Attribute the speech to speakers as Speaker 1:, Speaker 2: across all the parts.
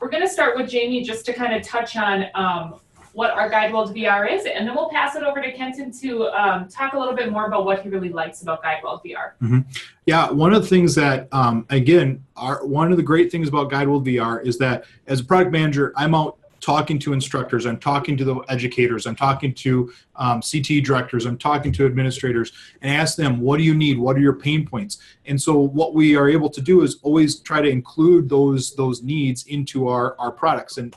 Speaker 1: we're going to start with Jamie just to kind of touch on what our guideWELD VR is, and then we'll pass it over to Kenton to talk a little bit more about what he really likes about guideWELD VR.
Speaker 2: Mm-hmm. Yeah, one of the things that, again, one of the great things about guideWELD VR is that as a product manager, I'm out talking to instructors, I'm talking to the educators, I'm talking to CT directors, I'm talking to administrators, and ask them, what do you need? What are your pain points? And so what we are able to do is always try to include those needs into our products, and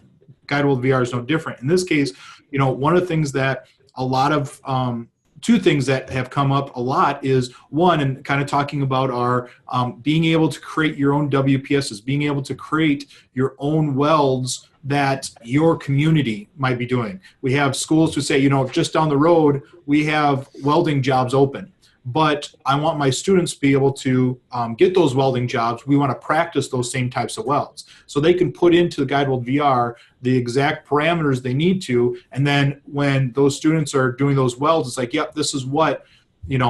Speaker 2: guideWELD VR is no different. In this case, one of the things that a lot of two things that have come up a lot is, one, and kind of talking about our being able to create your own WPSs, being able to create your own welds that your community might be doing. We have schools who say, just down the road, we have welding jobs open, but I want my students to be able to get those welding jobs. We want to practice those same types of welds. So they can put into the guideWELD VR the exact parameters they need to, and then when those students are doing those welds, it's like, yep, this is what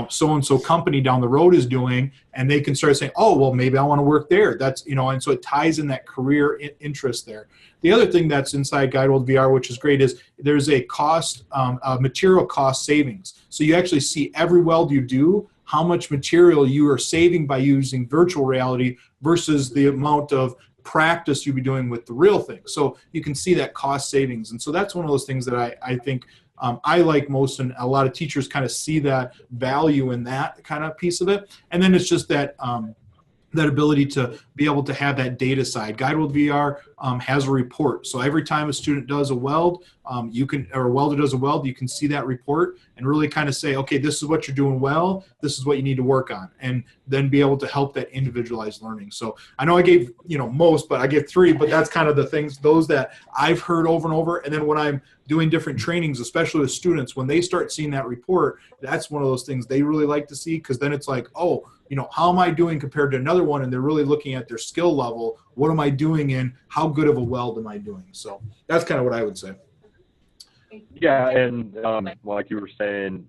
Speaker 2: so-and-so company down the road is doing, and they can start saying, oh, well, maybe I want to work there. That's, and so it ties in that career interest there. The other thing that's inside guideWELD VR, which is great, is there's a cost, material cost savings. So you actually see every weld you do, how much material you are saving by using virtual reality versus the amount of practice you'll be doing with the real thing. So you can see that cost savings. And so that's one of those things that I think I like most, and a lot of teachers kind of see that value in that kind of piece of it. And then it's just that that ability to be able to have that data side. guideWELD VR has a report. So every time a student does a weld, or a welder does a weld, you can see that report and really kind of say, okay, this is what you're doing well, this is what you need to work on, and then be able to help that individualized learning. So I know I gave, most, but I gave 3, but that's kind of the things, those that I've heard over and over. And then when I'm doing different trainings, especially with students, when they start seeing that report, that's one of those things they really like to see, because then it's like, oh, how am I doing compared to another one? And they're really looking at their skill level. What am I doing, and how good of a weld am I doing? So that's kind of what I would say.
Speaker 3: Yeah, and like you were saying,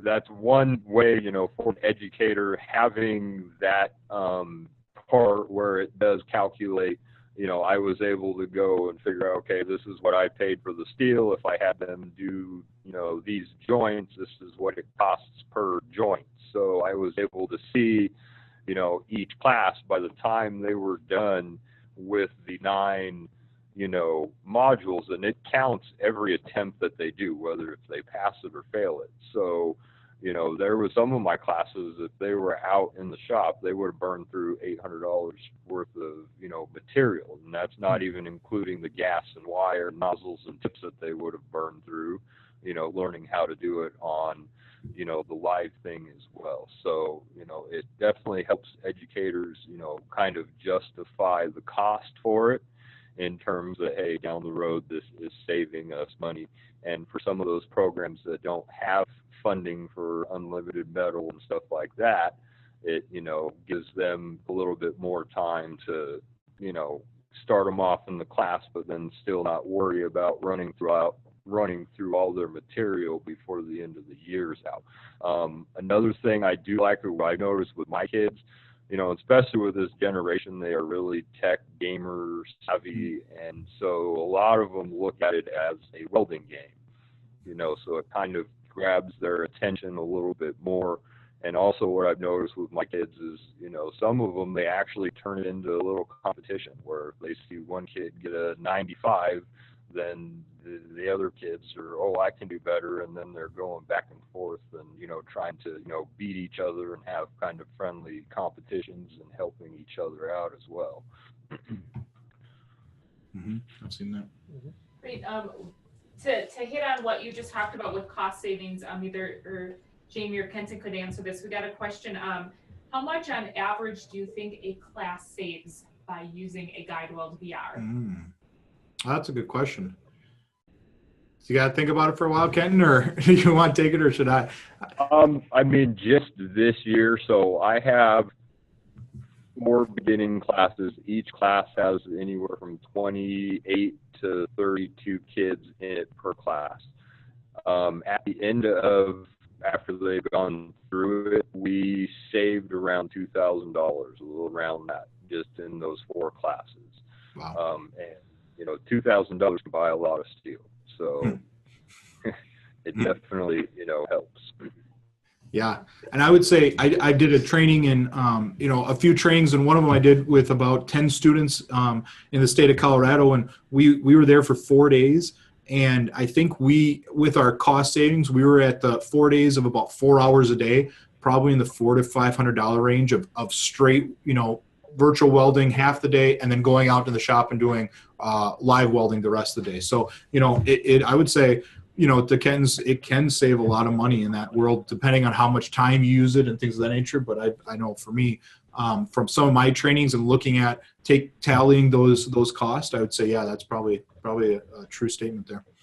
Speaker 3: that's one way, for an educator, having that part where it does calculate. I was able to go and figure out, okay, this is what I paid for the steel. If I had them do, these joints, this is what it costs per joint. So I was able to see, each class, by the time they were done with the 9, modules, and it counts every attempt that they do, whether if they pass it or fail it. So, there was some of my classes, if they were out in the shop, they would have burned through $800 worth of, material. And that's not even including the gas and wire, nozzles and tips that they would have burned through, learning how to do it on, the live thing as well. So, it definitely helps educators, kind of justify the cost for it, in terms of, hey, down the road, this is saving us money. And for some of those programs that don't have funding for unlimited metal and stuff like that, it, gives them a little bit more time to, start them off in the class, but then still not worry about running through all their material before the end of the year's out. Another thing I do like, or I noticed with my kids, especially with this generation, they are really tech gamer savvy, and so a lot of them look at it as a welding game, so it kind of grabs their attention a little bit more. And also what I've noticed with my kids is, some of them, they actually turn it into a little competition, where if they see one kid get a 95, then the other kids are, oh, I can do better, and then they're going back and forth and, trying to, beat each other and have kind of friendly competitions and helping each other out as well.
Speaker 2: Mm-hmm. I've seen that.
Speaker 1: Great. To hit on what you just talked about with cost savings, either Jamie or Kenton could answer this. We got a question. How much on average do you think a class saves by using a guideWELD VR?
Speaker 2: That's a good question. So you got to think about it for a while, Kenton, or do you want to take it, or should I?
Speaker 3: I mean, just this year, so I have 4 beginning classes. Each class has anywhere from 28 to 32 kids in it per class. At the end of, after they've gone through it, we saved around $2,000, a little around that, just in those 4 classes.
Speaker 2: Wow.
Speaker 3: And you know, $2,000 can buy a lot of steel. So it definitely, you know, helps.
Speaker 2: Yeah. And I would say I did a training in, you know, a few trainings, and one of them I did with about 10 students in the state of Colorado. And we were there for 4 days. And I think with our cost savings, we were at the 4 days of about 4 hours a day, probably in the $400 to $500 range of straight, you know, virtual welding half the day, and then going out to the shop and doing live welding the rest of the day. So, you know, I would say, you know, it can save a lot of money in that world, depending on how much time you use it and things of that nature. But I know for me, from some of my trainings and looking at tallying those costs, I would say, yeah, that's probably a true statement there.